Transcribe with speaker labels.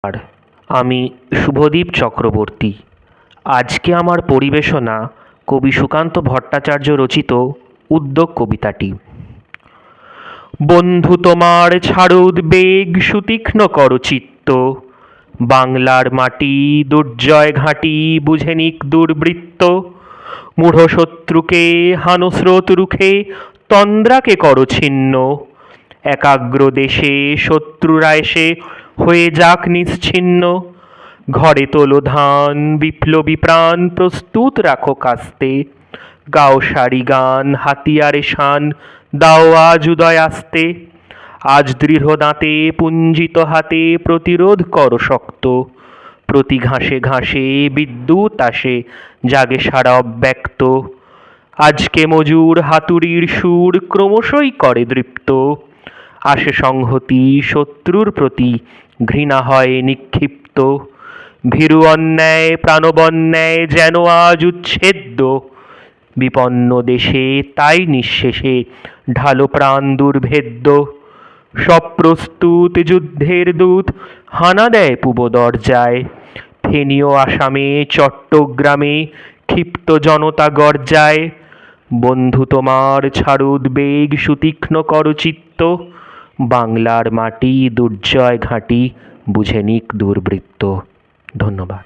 Speaker 1: আর আমি শুভদীপ চক্রবর্তী। আজকে আমার পরিবেশনা কবি সুকান্ত ভট্টাচার্য রচিত উদ্যোগ কবিতাটি। বন্ধু তোমার ছাড় উদ্বেগ সুতীক্ষ্ণ কর চিত্ত, বাংলার মাটি দুর্জয় ঘাঁটি বুঝে নিক দুর্বৃত্ত। মূঢ় শত্রুকে হানো স্রোত রুখে তন্দ্রাকে কর ছিন্ন, একাগ্র দেশে শত্রুরা এসে হয়ে যাক নিশ্চিহ্ন। ঘরে তোলো ধান বিপ্লবী প্রাণ প্রস্তুত রাখো কাস্তে, গাও সারি গান হাতিয়ারে শান দাও আজ উদয় আসতে। আজ দৃঢ় দাঁতে পুঞ্জিত হাতে প্রতিরোধ কর শক্ত, প্রতি ঘাসে ঘাসে বিদ্যুৎ আসে জাগে সারা অব্যক্ত। আজকে মজুর হাতুড়ির সুর ক্রমশই করে দৃপ্ত, আসে সংহতি শত্রুর প্রতি ঘৃণা হয় নিক্ষিপ্ত। ভীরু অন্যায় প্রাণবন্যায় যেন আজ উচ্ছেদ্য, বিপন্ন দেশে তাই নিঃশেষে ঢালো প্রাণ দুর্ভেদ্য। সব প্রস্তুত যুদ্ধের দূত হানা দেয় পূব দরজায়, ফেনী ও আসামে চট্টগ্রামে ক্ষিপ্ত জনতা গর্জায়। বন্ধু তোমার ছাড় উদ্বেগ সুতীক্ষ্ণ কর চিত্ত, বাংলার মাটি দুর্জয় ঘাঁটি বুঝে নিক দুর্বৃত্ত। ধন্যবাদ।